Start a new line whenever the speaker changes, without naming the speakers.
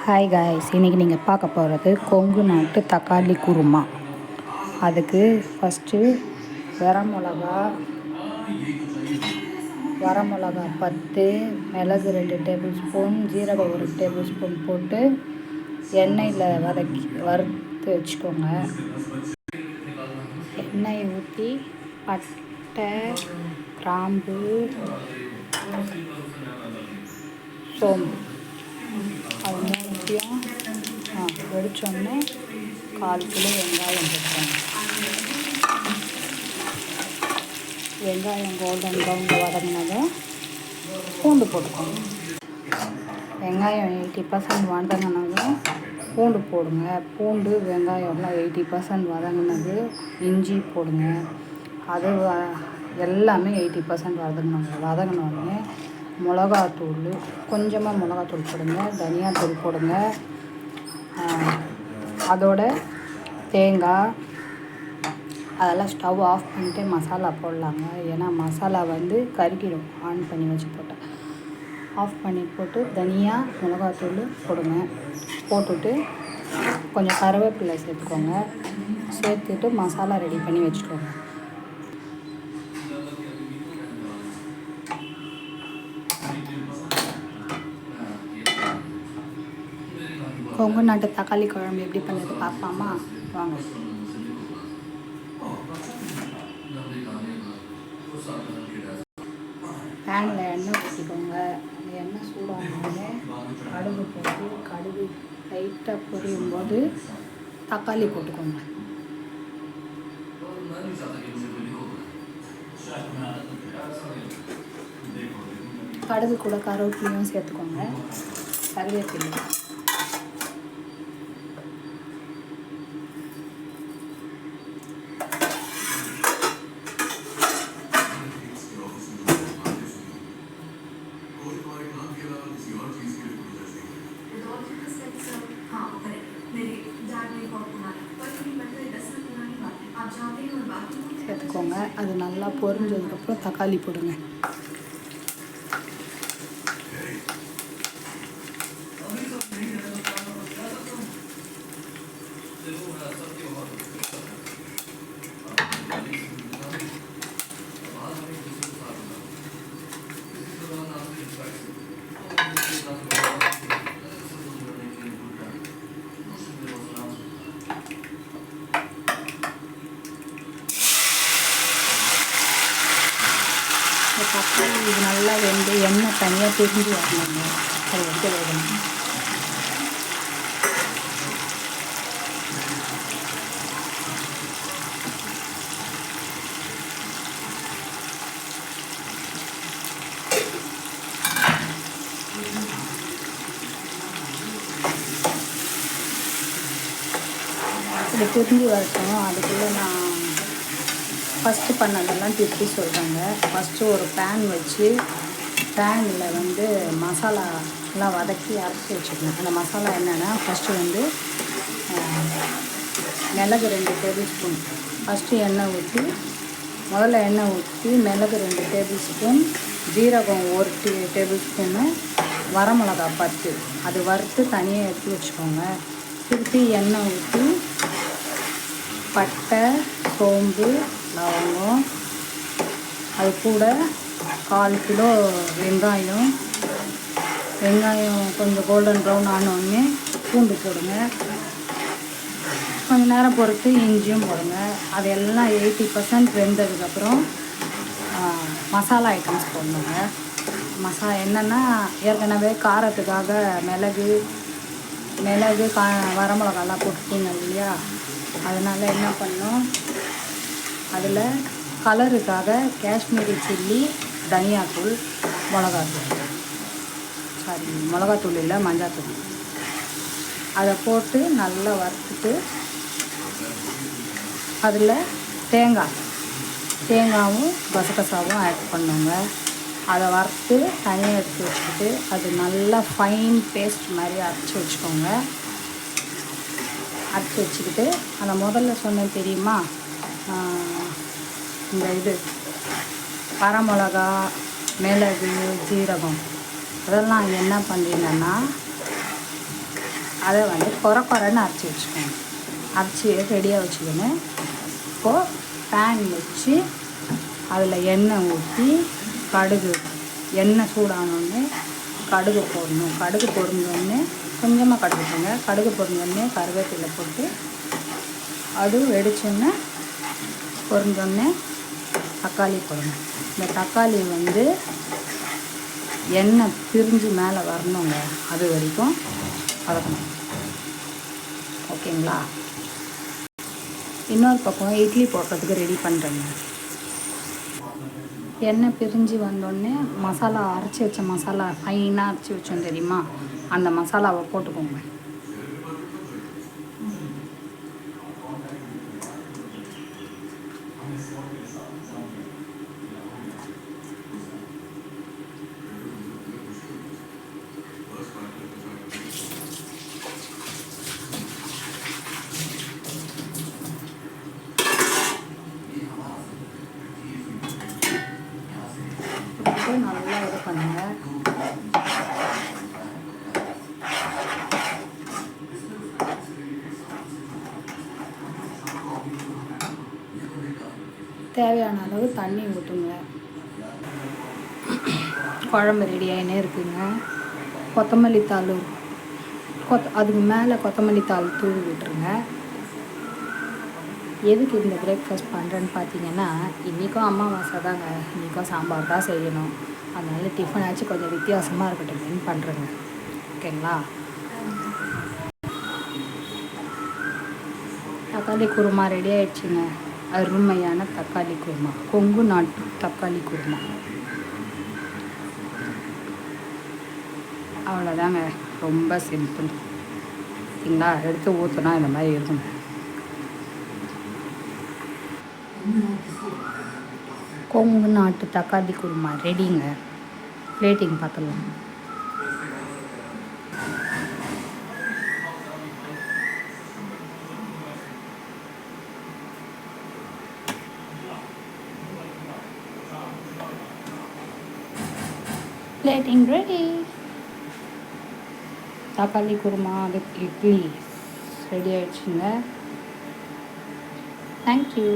Hi guys, இன்றைக்கி நீங்கள் பார்க்க போகிறது கொங்கு நாட்டு தக்காளி குருமா. அதுக்கு ஃபஸ்ட்டு வரமிளகா 10, மிளகு 2 டேபிள் ஸ்பூன், ஜீரகம் 1 டேபிள் ஸ்பூன் போட்டு எண்ணெயில் வறுத்து வச்சுக்கோங்க. எண்ணெய் ஊற்றி பட்டை, கிராம்பு, சோம்பு அது மூணுத்தையும் வெடித்தோடனே 1/4 கிலோ வெங்காயம் போட்டுக்கோங்க. வெங்காயம் கோல்டன் ப்ரௌனில் வதங்கினதும் பூண்டு போட்டுக்கோங்க. வெங்காயம் 80% வதங்கினதும் பூண்டு போடுங்க. பூண்டு வெங்காயம்லாம் 80% வதங்கினது இஞ்சி போடுங்க. அது எல்லாமே 80% வதங்கினோடனே மிளகாத்தூள், கொஞ்சமாக மிளகாத்தூள் போடுங்க, தனியாத்தூள் போடுங்க. அதோட தேங்காய் அதெல்லாம் ஸ்டவ் ஆஃப் பண்ணிட்டு மசாலா போடலாங்க. ஏன்னா மசாலா கருகிடும் ஆன் பண்ணி வச்சு போட்டேன். ஆஃப் பண்ணி போட்டு தனியாக மிளகாத்தூள் போடுங்க. போட்டுட்டு கொஞ்சம் கருவேப்பிலை சேர்த்துக்கோங்க. சேர்த்துட்டு மசாலா ரெடி பண்ணி வச்சுக்கோங்க. கொங்கு நாட்டு தக்காளி குழம்பு எப்படி பண்ணுறது பார்க்கலாமா? வாங்க. பேனில் எண்ணெய் ஊற்றிக்கோங்க. அந்த எண்ணெய் சூடானோடனே கடுகு போட்டு கடுகு லைட்டாக பொரியும் போது தக்காளி போட்டுக்கோங்க. கடுகு கூட கருவேப்பிலையும் சேர்த்துக்கோங்க. கருவேப்பிலை சேர்த்துக்கோங்க. அது நல்லா பொரிஞ்சதுக்கப்புறம் தக்காளி போடுங்க. தக்காளி இது நல்லா வெந்து எண்ணெய் தனியாக பிரிஞ்சு வரணுங்க. அது வேகணும். இது பிரிஞ்சு வரட்டும். அதுக்குள்ளே நான் ஃபஸ்ட்டு பண்ணதெல்லாம் திருப்பி சொல்கிறேங்க. ஃபஸ்ட்டு ஒரு பேன் வச்சு பேனில் மசாலாலாம் வதக்கி அரைச்சி வச்சுக்கணும். அந்த மசாலா என்னென்னா ஃபஸ்ட்டு மிளகு 2 டேபிள் ஸ்பூன் ஃபஸ்ட்டு முதல்ல எண்ணெய் ஊற்றி மிளகு 2 டேபிள் ஸ்பூன், ஜீரகம் 1 டேபிள் ஸ்பூனு, வரமிளகா 10 அது வறுத்து தனியாக எடுத்து வச்சுக்கோங்க. திருப்பி எண்ணெய் ஊற்றி பட்டை, சோம்பு, லவங்கம், அது கூட 1/4 கிலோ வெங்காயம் கொஞ்சம் கோல்டன் ப்ரௌன் ஆனோடனே பூண்டு போடுங்க. கொஞ்சம் நேரம் பொறுத்து இஞ்சியும் போடுங்க. அது எல்லாம் 80% வெந்ததுக்கப்புறம் மசாலா ஐட்டம்ஸ் போடணுங்க. என்னென்னா ஏற்கனவே காரத்துக்காக மிளகு வரமிளகாலாம் போட்டுட்டீங்க இல்லையா? அதனால் என்ன பண்ணோம், அதில் கலருக்காக காஷ்மீரி சில்லி, தனியாத்தூள், மிளகாத்தூள் இல்லை மஞ்சாத்தூள் அதை போட்டு நல்லா வறுத்துட்டு அதில் தேங்காயும் கசகசாவும் ஆட் பண்ணுங்க. அதை வறுத்து தனியாக எடுத்து வச்சுக்கிட்டு அது நல்லா ஃபைன் பேஸ்ட் மாதிரி அரைச்சி வச்சுக்கோங்க. அரைச்சி வச்சுக்கிட்டு அந்த முதல்ல சொன்னது தெரியுமா, இந்த வரமிளகா, மிளகு, ஜீரகம் அதெல்லாம் என்ன பண்ணுறீங்கன்னா அதை வந்து குறைன்னு அரைச்சி வச்சுக்கோங்க. அரைச்சி ரெடியாக வச்சுக்கோங்க. இப்போது பேன் வச்சு அதில் எண்ணெய் ஊற்றி கடுகு, எண்ணெய் சூடானோடனே கடுகு போடணும். கடுகு பொரிஞ்சோடனே கொஞ்சமாக கடுகு போடுங்க. கடுகு பொரிஞ்சோடனே கருவேப்பிலை போட்டு அது வெடிச்சோடனே பொரிஞ்சோடனே தக்காளி போடணும். இந்த தக்காளி வந்து எண்ணெய் பிரிஞ்சு மேலே வரணுங்க, அது வரைக்கும் வதக்கணும். ஓகேங்களா? இன்னொரு பக்கம் இட்லி போடுறதுக்கு ரெடி பண்ணுறேங்க. எண்ணெய் பிரிஞ்சு வந்தோடனே மசாலா அரைச்சி வச்ச மசாலா ஃபைனாக அரைச்சி வச்சோம் தெரியுமா, அந்த மசாலாவை போட்டுக்கோங்க. நல்லா இது பண்ணுங்க. தேவையான அளவு தண்ணி ஊற்றுங்க. குழம்பு ரெடியாகினே இருக்குங்க. கொத்தமல்லி தாள் அதுக்கு மேலே கொத்தமல்லி தாள் தூவி விட்டுருங்க. எதுக்கு இந்த பிரேக்ஃபாஸ்ட் பண்ணுறேன்னு பார்த்தீங்கன்னா, இன்றைக்கும் அமாவாசை தாங்க, இன்றைக்கும் சாம்பார் தான் செய்யணும். அதனால் டிஃபனாச்சும் கொஞ்சம் வித்தியாசமாக இருக்கட்டும்னு பண்ணுறேங்க. ஓகேங்களா? தக்காளி குருமா ரெடி ஆகிடுச்சுங்க. அருமையான தக்காளி குருமா, கொங்கு நாட்டு தக்காளி குருமா. அவ்வளோதாங்க, ரொம்ப சிம்பிள். சரிங்களா? எடுத்து ஊற்றினா இந்த மாதிரி இருக்கும். கொங்கு நாட்டு தக்காளி குருமா ரெடிங்க. பிளேட்டிங் பார்த்துடலாம். Plating ready. தக்காளி குருமா வித் இட்லி ரெடி ஆகிடுச்சுங்க. தேங்க்யூ.